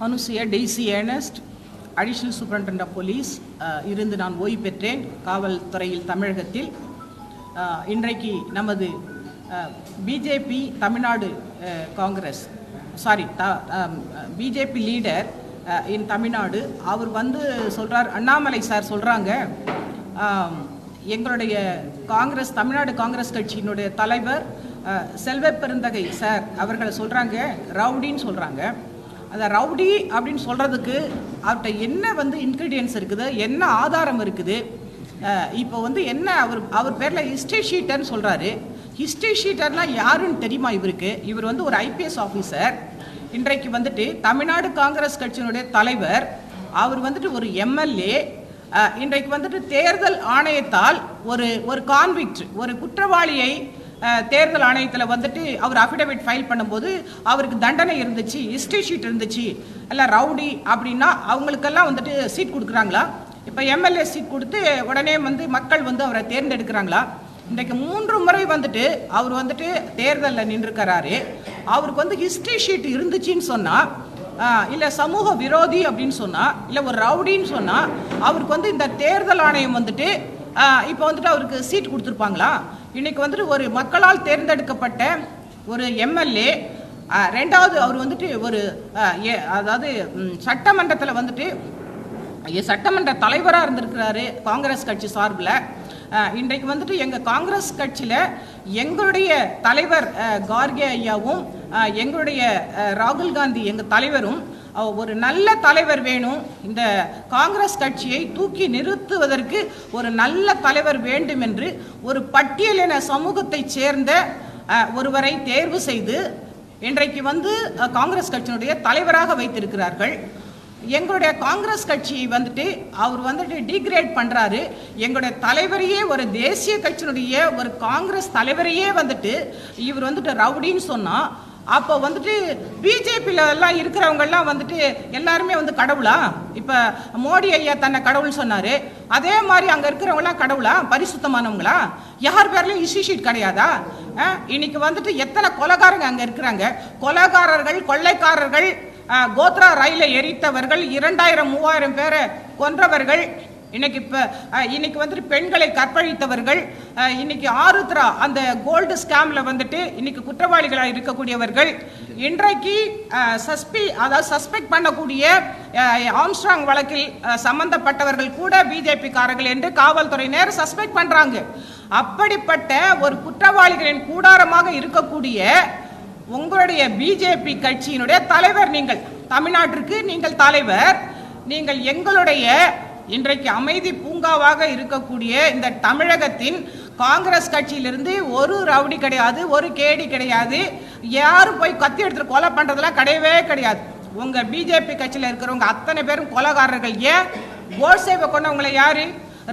Anusuya Daisy Ernest, additional superintendent of police இருந்து நான் ஓய்வு பெற்றேன் காவல்துறையில் தமிழகத்தில். இன்றைக்கு நமது BJP Tamil Nadu Congress BJP leader in Tamil Nadu அவர் சொல்கிறார், அண்ணாமலை சார் சொல்கிறாங்க, எங்களுடைய காங்கிரஸ் தமிழ்நாடு காங்கிரஸ் கட்சியினுடைய தலைவர் செல்வ பெருந்தகை சார் அவர்களை சொல்கிறாங்க ரவுடின்னு சொல்கிறாங்க. அந்த ரவுடி அப்படின்னு சொல்கிறதுக்கு அவர்கிட்ட என்ன இன்க்ரீடியன்ஸ் இருக்குது, என்ன ஆதாரம் இருக்குது? இப்போ என்ன அவர் பேரில் ஹிஸ்ட்ரி ஷீட்டர்னு சொல்கிறாரு. ஹிஸ்ட்ரி ஷீட்டர்னால் யாருன்னு தெரியுமா இவருக்கு? இவர் ஒரு ஐபிஎஸ் ஆஃபீஸர். இன்றைக்கு தமிழ்நாடு காங்கிரஸ் கட்சியினுடைய தலைவர். அவர் ஒரு எம்எல்ஏ. இன்றைக்கு தேர்தல் ஆணையத்தால் ஒரு கான்விக்ட், ஒரு குற்றவாளியை தேர்தல் ஆணையத்தில் அவர் அஃபிடவிட் ஃபைல் பண்ணும்போது அவருக்கு தண்டனை இருந்துச்சு, ஹிஸ்ட்ரி ஷீட் இருந்துச்சு. எல்லாம் ரவுடி அப்படின்னா அவங்களுக்கெல்லாம் சீட் கொடுக்குறாங்களா? இப்போ எம்எல்ஏ சீட் கொடுத்து உடனே மக்கள் அவரை தேர்ந்தெடுக்கிறாங்களா? இன்றைக்கு 3 முறை அவர் தேர்தலில் நின்றுக்கிறாரு. அவருக்கு ஹிஸ்ட்ரி ஷீட் இருந்துச்சுன்னு சொன்னால், இல்லை சமூக விரோதி அப்படின்னு சொன்னால், இல்லை ஒரு ரவுடின்னு சொன்னால், அவருக்கு இந்த தேர்தல் ஆணையம் இப்போ அவருக்கு சீட் கொடுத்துருப்பாங்களா? இன்னைக்கு ஒரு மக்களால் தேர்ந்தெடுக்கப்பட்ட ஒரு எம்எல்ஏ. ரெண்டாவது அவர் ஒரு அதாவது சட்டமன்றத்தில் சட்டமன்ற தலைவராக இருந்திருக்கிறாரு காங்கிரஸ் கட்சி சார்பில். இன்றைக்கு எங்கள் காங்கிரஸ் கட்சியில் எங்களுடைய தலைவர் கார்கே ஐயாவும் எங்களுடைய ராகுல் காந்தி எங்கள் தலைவரும் ஒரு நல்ல தலைவர் வேணும், இந்த காங்கிரஸ் கட்சியை தூக்கி நிறுத்துவதற்கு ஒரு நல்ல தலைவர் வேண்டும் என்று ஒரு பட்டியலின சமூகத்தை சேர்ந்த ஒருவரை தேர்வு செய்து இன்றைக்கு காங்கிரஸ் கட்சியினுடைய தலைவராக வைத்திருக்கிறார்கள். எங்களுடைய காங்கிரஸ் கட்சியை அவர் டிகிரேட் பண்ணுறாரு. எங்களுடைய தலைவரையே, ஒரு தேசிய கட்சியினுடைய ஒரு காங்கிரஸ் தலைவரையே இவர் ரவுடின்னு சொன்னால், அப்போ பிஜேபியில் எல்லாம் இருக்கிறவங்கெல்லாம் எல்லாருமே எல்லாருமே இப்போ மோடி ஐயா தன்னை கடவுள்னு சொன்னார். அதே மாதிரி அங்கே இருக்கிறவங்களாம் கடவுளா, பரிசுத்தமானவங்களா? யார் பேர்லையும் ஹிஸ்ட்ரி ஷீட் கிடையாதா? இன்னைக்கு எத்தனை கொலைகாரங்க அங்கே இருக்கிறாங்க? கொலைகாரர்கள், கொள்ளைக்காரர்கள், கோத்ரா ரயிலை எரித்தவர்கள், 2000-3000 பேரை கொன்றவர்கள், இன்னைக்கு பெண்களை கற்பழித்தவர்கள், இன்னைக்கு ஆருத்ரா அந்த கோல்டு ஸ்கேம்ல இன்னைக்கு குற்றவாளிகளாக இருக்கக்கூடியவர்கள், இன்றைக்கு சஸ்பெக்ட் பண்ணக்கூடிய ஆம்ஸ்ட்ராங் வழக்கில் சம்பந்தப்பட்டவர்கள் கூட பிஜேபி காரர்கள் என்று காவல்துறையினர் சஸ்பெக்ட் பண்றாங்க. அப்படிப்பட்ட ஒரு குற்றவாளிகளின் கூடாரமாக இருக்கக்கூடிய உங்களுடைய பிஜேபி கட்சியினுடைய தலைவர் நீங்கள், தமிழ்நாட்டிற்கு நீங்கள் தலைவர், நீங்கள் எங்களுடைய இன்றைக்கு அமைதி பூங்காவாக இருக்கக்கூடிய இந்த தமிழகத்தின் காங்கிரஸ் கட்சியிலிருந்து ஒரு ரவுடி கிடையாது, ஒரு கேடி கிடையாது, யாரும் போய் கத்தி எடுத்துட்டு கொலை பண்றதெல்லாம் கிடையவே கிடையாது. உங்க பிஜேபி கட்சியில் இருக்கிறவங்க அத்தனை பேரும் கொலைகாரர்கள். ஏன் கோட்சேவை கொண்டவங்களை யாரு?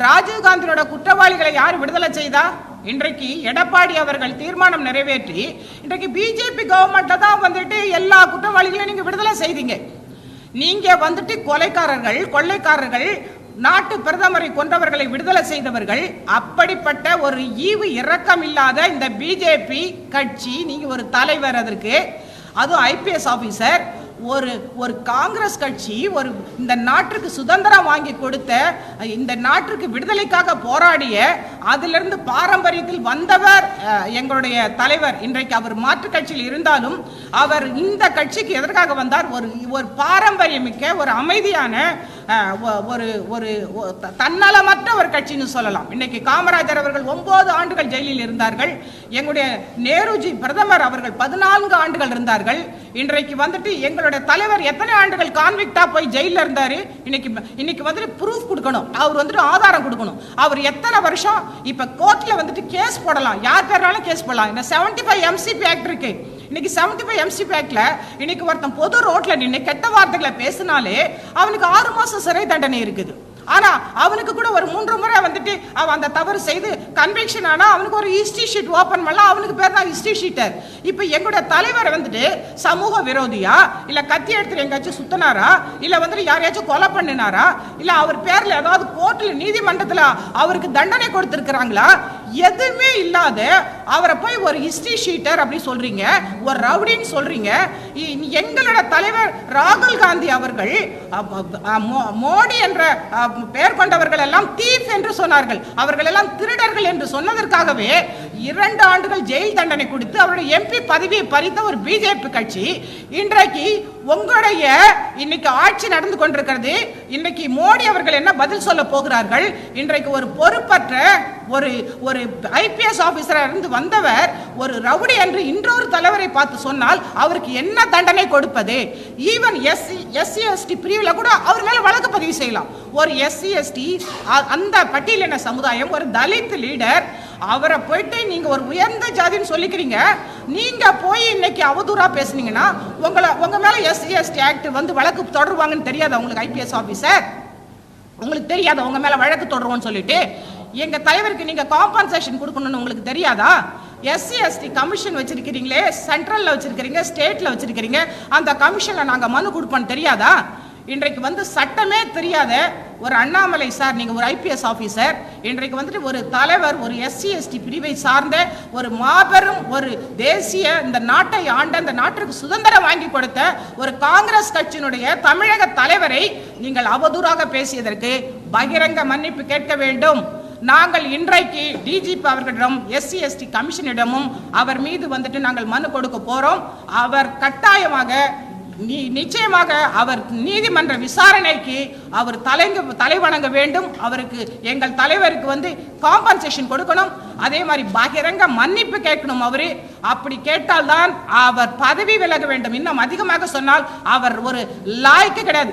ராஜீவ்காந்தியோட குற்றவாளிகளை யார் விடுதலை செய்தா? இன்றைக்கு எடப்பாடி அவர்கள் தீர்மானம் நிறைவேற்றி இன்றைக்கு பிஜேபி கவர்மெண்ட்ல தான் எல்லா குற்றவாளிகளையும் நீங்க விடுதலை செய்தீங்க. நீங்க கொலைக்காரர்கள், கொள்ளைக்காரர்கள், நாட்டு பிரதமரை கொன்றவர்களை விடுதலை செய்தவர்கள். அப்படிப்பட்ட ஒரு ஈவு இரக்கம் இல்லாத இந்த பிஜேபி கட்சி, நீங்க ஒரு தலைவர், அதற்கு அதுவும் ஐபிஎஸ் ஆபீசர், ஒரு காங்கிரஸ் கட்சி, இந்த நாட்டிற்கு சுதந்திரம் வாங்கி கொடுத்த, இந்த நாட்டிற்கு விடுதலைக்காக போராடிய, அதிலிருந்து பாரம்பரியத்தில் வந்தவர் எங்களுடைய தலைவர். இன்றைக்கு அவர் மாற்று கட்சியில் இருந்தாலும் அவர் இந்த கட்சிக்கு எதற்காக வந்தார்? ஒரு பாரம்பரியமிக்க, ஒரு அமைதியான, ஒரு தன்னலமற்ற ஒரு கட்சின்னு சொல்லலாம். இன்னைக்கு காமராஜர் அவர்கள் 9 ஆண்டுகள் ஜெயிலில் இருந்தார்கள். எங்களுடைய நேருஜி பிரதமர் அவர்கள் 14 ஆண்டுகள் இருந்தார்கள். இன்றைக்கு எங்களுடைய தலைவர் எத்தனை ஆண்டுகள் கான்விக்டா போய் ஜெயில இருந்தாரு? இன்னைக்கு ப்ரூஃப் கொடுக்கணும், அவர் ஆதாரம் கொடுக்கணும். அவர் எத்தனை வருஷம் இப்ப கோர்ட்ல கேஸ் போடலாம், யார் பேர்னாலும் கேஸ் போடலாம். இந்த 75 MCP ஆக்ட் இருக்கு. இன்னைக்கு 75 MCP ஆக்ட்ல இன்னைக்கு ஒருத்தன் பொது ரோட்ல நின்று கெட்ட வார்த்தைகளை பேசினாலே அவனுக்கு 6 மாசம் சிறை தண்டனை இருக்குது. ஆனா அவனுக்கு கூட ஒரு 3 முறை அவன் அந்த தவறு செய்து கன்விக்ஷன் ஆனா அவனுக்கு ஒரு ஹிஸ்ட்ரி ஷீட் ஓபன் பண்ணலாம், அவனுக்கு பேர் தான் ஹிஸ்ட்ரி ஷீட்டர். இப்ப எங்களுடைய தலைவர் சமூக விரோதியா, இல்ல கத்தி எடுத்து எங்காச்சும் சுத்தினாரா, இல்ல யாரையாச்சும் கொலை பண்ணினாரா, இல்ல அவர் பேர்ல ஏதாவது கோர்ட்ல நீதிமன்றத்துல அவருக்கு தண்டனை கொடுத்திருக்கிறாங்களா? எதுவுமே இல்லாத அவரை போய் ஒரு ஹிஸ்டரி ஷீட்டர் அப்படி சொல்றீங்க, ஒரு ரவுடின்னு சொல்றீங்க. எங்களோட தலைவர் ராகுல் காந்தி அவர்கள் மோடி என்ற பெயர் கொண்டவர்கள் எல்லாம் தீஃப் என்று சொன்னார்கள், அவர்கள் எல்லாம் திருடர்கள் என்று சொன்னதற்காகவே 2 ஆண்டுகள் ஜெயில் தண்டனை கொடுத்து அவருடைய எம்பி பதவியை பறித்த ஒரு பிஜேபி கட்சி இன்றைக்கு உங்களுடைய இன்னைக்கு ஆட்சி நடந்து கொண்டிருக்கிறது. இன்னைக்கு மோடி அவர்கள் என்ன பதில் சொல்ல போகிறார்கள்? இன்றைக்கு ஒரு பொறுப்பற்ற ஒரு ஐபிஎஸ் ஆபீசரா இருந்து வந்தவர் ஒரு ரவுடி என்று இன்னொரு தலைவரை பார்த்து சொன்னால் அவருக்கு என்ன தண்டனை கொடுப்பது? ஈவன் எஸ்சி எஸ்டி பிரிவில் கூட அவர் மேல வழக்கு பதிவு செய்யலாம். ஒரு எஸ்சி எஸ்டி அந்த பட்டியலின சமுதாயம், ஒரு தலித் லீடர், அவரை போயிட்டு நீங்க ஒரு உயர்ந்த ஜாதின்னு சொல்லிக்கிறீங்க. நீங்க போய் இன்னைக்கு அவதூறா பேசுனீங்கன்னா உங்க மேல எஸ்சி எஸ்டி ஆக்ட் வந்து வழக்கு தொடருவாங்கன்னு தெரியாத உங்களுக்கு ஐபிஎஸ் ஆபீசர்? உங்களுக்கு தெரியாத உங்க மேல வழக்கு தொடருவோம்னு சொல்லிட்டு எங்க தலைவருக்கு நீங்க காம்பன்சேஷன் கொடுக்கணும்னு உங்களுக்கு தெரியாதா? எஸ்சி எஸ்டி கமிஷன் வச்சிருக்கிறீங்களே, சென்ட்ரல்ல வச்சிருக்கிறீங்க, ஸ்டேட்ல வச்சிருக்கிறீங்க, அந்த கமிஷன்ல நாங்க மனு கொடுப்போம் தெரியாதா? இன்றைக்கு வந்து சட்டமே தெரியாத ஒரு அண்ணாமலை சார், நீங்க ஒரு ஐபிஎஸ் ஆபீசர், இன்றைக்கு வந்துட்டு ஒரு தலைவர், ஒரு எஸ்சி எஸ்டி பிரிவை சார்ந்த ஒரு மாபெரும் ஒரு தேசிய இந்த நாட்டை ஆண்ட, இந்த நாட்டிற்கு சுதந்திரம் வாங்கி கொடுத்த ஒரு காங்கிரஸ் கட்சியினுடைய தமிழக தலைவரை நீங்கள் அவதூறாக பேசியதற்கு பகிரங்க மன்னிப்பு கேட்க வேண்டும். நாங்கள் இன்றைக்கு டிஜிபி அவர்களிடம், எஸ்சி எஸ்டி கமிஷனிடமும் அவர் மீது வந்துட்டு நாங்கள் மனு கொடுக்க போறோம். அவர் கட்டாயமாக நிச்சயமாக அவர் நீதிமன்ற விசாரணைக்கு அவர் தலைவணங்க வேண்டும். அவருக்கு எங்கள் தலைவருக்கு வந்து காம்பன்சேஷன் கொடுக்கணும். அதே மாதிரி பகிரங்க மன்னிப்பு கேட்கணும். அவரு அப்படி கேட்டால்தான் அவர் பதவி விலக வேண்டும். இன்னும் அதிகமாக சொன்னால் அவர் ஒரு லாய்க்கு கிடையாது.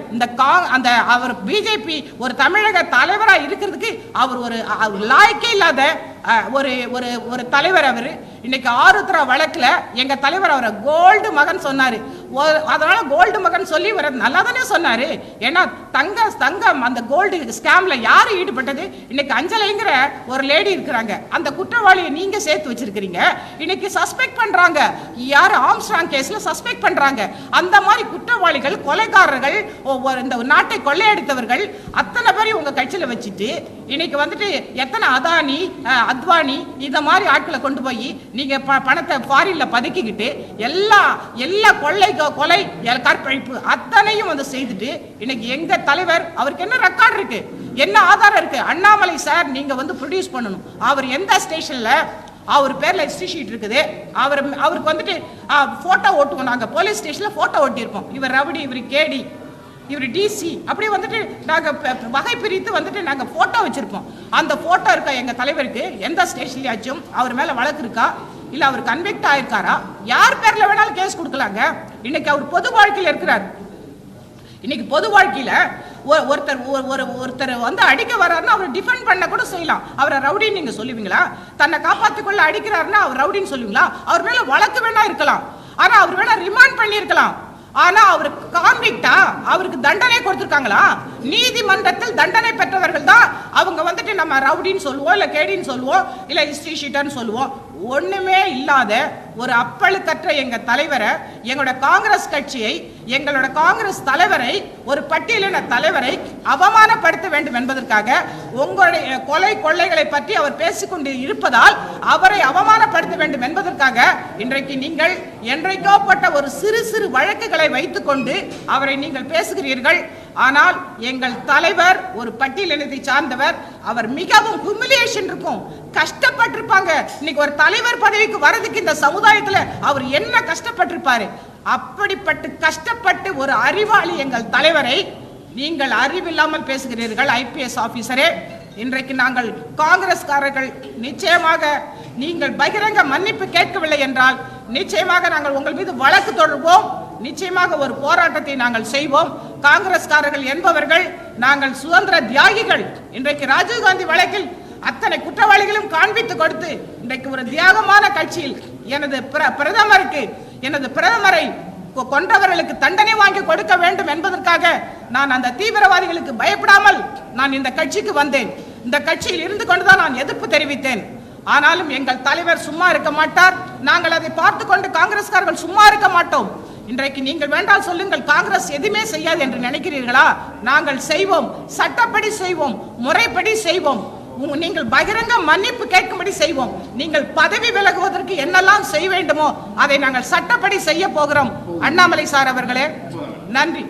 அந்த அவர் பிஜேபி ஒரு தமிழக தலைவராக இருக்கிறதுக்கு அவர் ஒரு லாய்க்கே இல்லாத ஒரு தலைவர். அவர் இன்னைக்கு ஆருத்ரா வழக்குல எங்க தலைவர் அவரை கோல்டு மகன் சொன்னாரு. அதனால கோல்டு மகன் சொல்லி வர நல்லா தானே சொன்னாரு. ஏன்னா தங்கம் அந்த கோல்டு ஸ்கேம்ல யாரு ஈடுபட்டது? இன்னைக்கு அஞ்சலைங்கிற ஒரு லேடி இருக்கிறாங்க, அந்த குற்றவாளியை நீங்க சேர்த்து வச்சிருக்கீங்க. இன்னைக்கு சஸ்பெக்ட் பண்றாங்க, யாரு ஆம்ஸ்ட்ராங் கேஸ்ல சஸ்பெக்ட் பண்றாங்க. அந்த மாதிரி குற்றவாளிகள், கொலைகாரர்கள், இந்த நாட்டை கொள்ளையடித்தவர்கள் அத்தனை பேரையும் உங்க கட்சியில வச்சுட்டு இன்னைக்கு வந்துட்டு எத்தனை அதானி, அத்வானி இந்த மாதிரி ஆட்களை கொண்டு போய் நீங்க பணத்தை ஃபாரின்ல பதுக்கிக்கிட்டு எல்லா கொலை கற்பழிப்பு அத்தனையும் வந்து செய்துட்டு இன்னைக்கு எங்க தலைவர், அவருக்கு என்ன ரெக்கார்ட் இருக்கு, என்ன ஆதாரம் இருக்கு? அண்ணாமலை சார் நீங்க வந்து ப்ரொடியூஸ் பண்ணணும். அவர் எந்த ஸ்டேஷன்ல அவர் பேர்ல ஹிஸ்டரி ஷீட் இருக்குது, அவருக்கு வந்துட்டு போட்டோ ஓட்டுவோம். நாங்க போலீஸ் ஸ்டேஷன்ல போட்டோ ஓட்டியிருப்போம். இவர் ரவுடி, இவர் கேடி, இவர் டிசி, அப்படி வந்துட்டு நாங்க வகை பிரித்து வந்துட்டு நாங்க போட்டோ வச்சிருப்போம். அந்த போட்டோ இருக்கா எங்க தலைவருக்கு? எந்த ஸ்டேஷன்லயாச்சும் அவர் மேல வழக்கு இருக்கா? இல்ல அவர் கன்விக்ட் ஆயிருக்காரா? யார் பேர்ல வேணாலும் கேஸ் கொடுக்கலாங்க. இன்னைக்கு அவர் பொது வாழ்க்கையில இருக்கிறார். இன்னைக்கு பொது வாழ்க்கையில ஒருத்தர் வந்து அடிக்க வர்றாருன்னா அவர் டிஃபெண்ட் பண்ண கூட செய்யலாம். அவரை ரவுடின்னு நீங்க சொல்லுவீங்களா? தன்னை காப்பாற்றிக்கொள்ள அடிக்கிறாருன்னா அவர் ரவுடின்னு சொல்லுவீங்களா? அவர் மேல வழக்கு வேணா இருக்கலாம், ஆனா அவர் வேணா ரிமாண்ட் பண்ணி இருக்கலாம். ஆனா அவருக்கு கான்விக்டா, அவருக்கு தண்டனை கொடுத்திருக்காங்களா? நீதிமன்றத்தில் தண்டனை பெற்றவர்கள் தான் அவங்க வந்துட்டு நம்ம ரவுடின்னு சொல்லுவோம், இல்ல கேடின்னு சொல்லுவோம், இல்ல ஹிஸ்டரி ஷீட்டர்னு சொல்லுவோம். ஒண்ணுமே இல்லாத ஒரு அப்பழுக்கற்ற எங்க தலைவரை, எங்களோட காங்கிரஸ் கட்சியை, எங்களோட காங்கிரஸ் தலைவரை, ஒரு பட்டியலின தலைவரை அவமானப்படுத்த வேண்டும் என்பதற்காக உங்களுடைய கொலை கொள்ளைகளை பற்றி அவர் பேசிக்கொண்டு இருப்பதால் அவரை அவமானப்படுத்த வேண்டும் என்பதற்காக இன்றைக்கு நீங்கள் என்றைக்கோப்பட்ட ஒரு சிறு சிறு வழக்குகளை வைத்துக்கொண்டு அவரை நீங்கள் பேசுகிறீர்கள். ஆனால் எங்கள் தலைவர் ஒரு பட்டியலினத்தை சார்ந்தவர். அவர் மிகவும் ஹியூமிலியேஷன் இருக்கும், கஷ்டப்பட்டிருப்பாங்க. இன்னைக்கு ஒரு தலைவர் பதவிக்கு வரதுக்கு இந்த சமுதாயத்துல அவர் என்ன கஷ்டப்பட்டிருப்பாரு? அப்படிப்பட்டு கஷ்டப்பட்டு ஒரு அறிவாளி எங்கள் தலைவரை நீங்கள் அறிவில்லாமல் பேசுகிறீர்கள். ஐபிஎஸ் ஆபீசரே, இன்றைக்கு நாங்கள் காங்கிரஸ்காரர்கள் நிச்சயமாக நீங்கள் பகிரங்க மன்னிப்பு கேட்கவில்லை என்றால் நிச்சயமாக நாங்கள் உங்கள் மீது வழக்கு தொடர்வோம். நிச்சயமாக ஒரு போராட்டத்தை நாங்கள் செய்வோம். காங்கிரஸ்காரர்கள் என்பவர்கள் நாங்கள் சுதந்திர தியாகிகள். இன்றைக்கு ராஜீவ்காந்தி வழக்கில் அத்தனை குற்றவாளிகளும் காண்பித்து கொடுத்து இன்றைக்கு ஒரு தியாகமான கட்சியில் எனது பிரதமரை கொன்றவர்களுக்கு தண்டனை வாங்கி கொடுக்க வேண்டும் என்பதற்காக நான் அந்த தீவிரவாதிகளுக்கு பயப்படாமல் நான் இந்த கட்சிக்கு வந்தேன். இந்த கட்சியில் இருந்து கொண்டுதான் நான் எதிர்ப்பு தெரிவித்தேன். ஆனாலும் எங்கள் தலைவர் சும்மா இருக்க மாட்டார். நாங்கள் அதை பார்த்து கொண்டு காங்கிரஸ்காரர்கள் சும்மா இருக்க மாட்டோம். இன்றைக்கு நீங்கள் வேண்டால் சொல்லுங்கள், காங்கிரஸ் எதுவுமே செய்யாது என்று நினைக்கிறீர்களா? நாங்கள் செய்வோம், சட்டப்படி செய்வோம், முறைப்படி செய்வோம். நீங்கள் பகிரங்க மன்னிப்பு கேட்கும்படி செய்வோம். நீங்கள் பதவி விலகுவதற்கு என்னெல்லாம் செய்ய வேண்டுமோ அதை நாங்கள் சட்டப்படி செய்ய போகிறோம். அண்ணாமலை சார் அவர்களே, நன்றி.